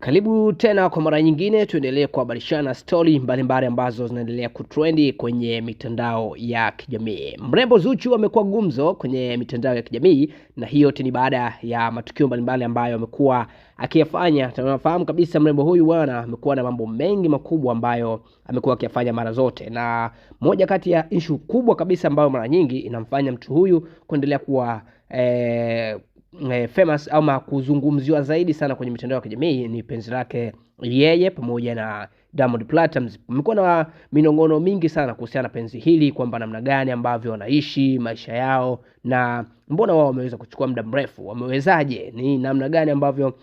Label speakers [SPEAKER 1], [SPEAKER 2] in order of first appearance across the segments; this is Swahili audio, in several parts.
[SPEAKER 1] Karibu tena kwa mara nyingine, tuendelee kuhabarishana story mbalimbali ambazo zinaendelea kutrendi kwenye mitandao ya kijamii. Mrembo Zuchu amekuwa gumzo kwenye mitandao ya kijamii, na hiyo ni baada ya matukio mbalimbali ambayo amekuwa akiyafanya. Tunafahamu kabisa mrembo huyu bwana amekuwa na mambo mengi makubwa ambayo amekuwa akiyafanya mara zote, na moja kati ya issue kubwa kabisa ambayo mara nyingi inamfanya mtu huyu kuendelea kuwa famous ama kuzungumziwa zaidi sana kwenye mitandao ya kijamii ni penzi lake yeye pamoja na Diamond Platnumz. Kumekuwa na minongono mingi sana kuhusiana na penzi hili, kwamba namna gani ambavyo wanaishi maisha yao na mbona wao wameweza kuchukua muda mrefu, wamewezaje, ni namna gani ambavyo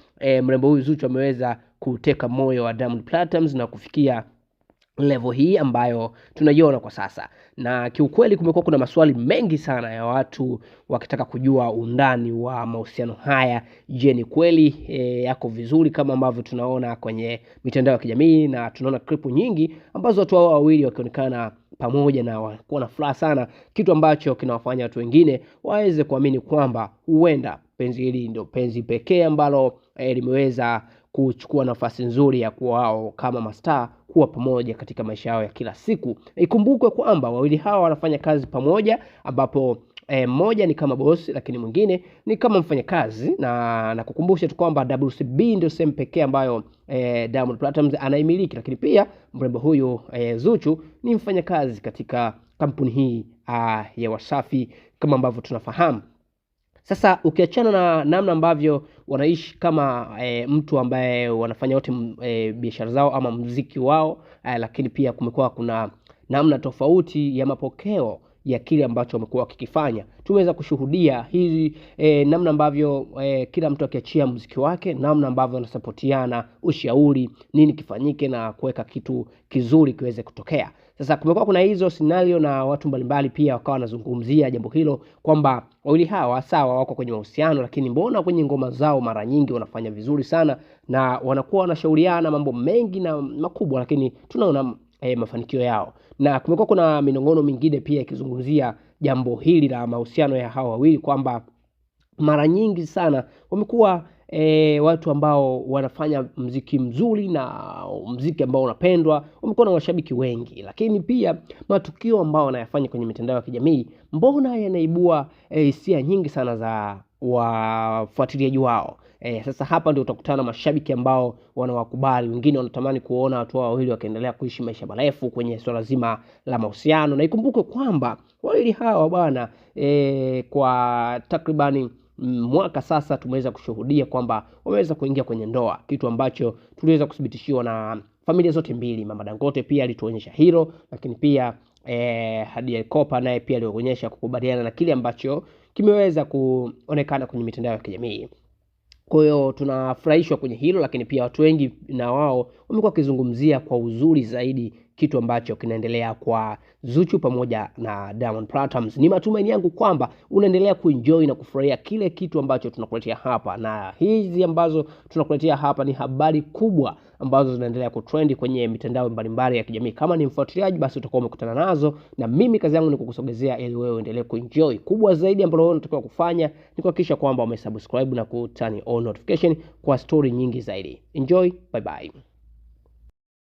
[SPEAKER 1] mrembo huyu Zuchu ameweza kuteka moyo wa Diamond Platnumz na kufikia level hii ambayo tunaiona kwa sasa. Na kiukweli kumekuwa kuna maswali mengi sana ya watu wakitaka kujua undani wa mahusiano haya. Je, ni kweli yako vizuri kama ambavyo tunaona kwenye mitandao ya kijamii, na tunaona clip nyingi ambazo watu hao wawili wakionekana pamoja na wanakuwa na furaha sana, kitu ambacho kinawafanya watu wengine waweze kuamini kwamba huenda penzi hili ndio penzi pekee ambalo limeweza kuchukua nafasi nzuri ya kuwa wao kama mastaa kuwa pamoja katika maisha yao ya kila siku. Ikumbukwe kwamba wawili hawa wanafanya kazi pamoja, ambapo mmoja ni kama boss lakini mwingine ni kama mfanyakazi, na kukumbusha tu kwamba WCB ndio sehemu pekee ambayo Diamond Platnumz anaimiliki, lakini pia mrembo huyu Zuchu ni mfanyakazi katika kampuni hii ya Wasafi kama ambavyo tunafahamu. Sasa ukiachana na namna ambavyo wanaishi kama mtu ambaye wanafanya wote biashara zao ama muziki wao, lakini pia kumekuwa kuna namna tofauti ya mapokeo ya kile ambacho wamekuwa wakikifanya. Tumeweza kushuhudia hizi namna ambavyo kila mtu akiachia muziki wake, namna ambavyo wanasapotiana, ushauri nini kifanyike na kuweka kitu kizuri kiweze kutokea. Sasa kumekuwa kuna hizo scenario na watu mbalimbali pia wakawa wanazungumzia jambo hilo, kwamba wawili hawa sawa wako kwenye mahusiano, lakini mbona kwenye ngoma zao mara nyingi wanafanya vizuri sana na wanakuwa wanashauriana mambo mengi na makubwa, lakini tunaona mafanikio yao. Na kumekuwa kuna minongono mingine pia ikizungumzia jambo hili la mahusiano ya hawa wawili, kwamba mara nyingi sana wamekuwa watu ambao wanafanya muziki mzuri na muziki ambao unapendwa, wamekuwa na washabiki wengi, lakini pia matukio ambao wanayafanya kwenye mitandao ya kijamii mbona yanaibua hisia nyingi sana za wafuatiliaji wao. Sasa hapa ndio utakutana mashabiki ambao wanawakubali, wengine wanatamani kuona watu hao wawili wakiendelea kuishi maisha marefu kwenye swala zima la mahusiano. Na ikumbuke kwamba wawili hawa bwana kwa takribani mwaka sasa tumeweza kushuhudia kwamba wameweza kuingia kwenye ndoa, kitu ambacho tuliweza kudhibitishiwa na familia zote mbili. Mama Dangote pia alituonyesha hilo, lakini pia Hadia Kopa naye pia alionyesha kukubaliana na kile ambacho kimeweza kuonekana kwenye mitandao ya kijamii. Kwa hiyo tunafurahishwa kwenye hilo, lakini pia watu wengi na wao wamekuwa wakizungumzia kwa uzuri zaidi kitu ambacho kinaendelea kwa Zuchu pamoja na Diamond Platnumz. Ni matumaini yangu kwamba unaendelea kuenjoy na kufurahia kile kitu ambacho tunakuletea hapa, na hizi ambazo tunakuletea hapa ni habari kubwa ambazo zinaendelea kutrendi kwenye mitandao mbalimbali ya kijamii. Kama ni mfuatiliaji, basi utakuwa umekutana nazo, na mimi kazi yangu ni kukusogezea ili wewe uendelee kuenjoy. Kubwa zaidi ambalo wewe unatakiwa kufanya ni kuhakikisha kwamba umesubscribe na ku turn on notification kwa story nyingi zaidi. Enjoy, bye bye.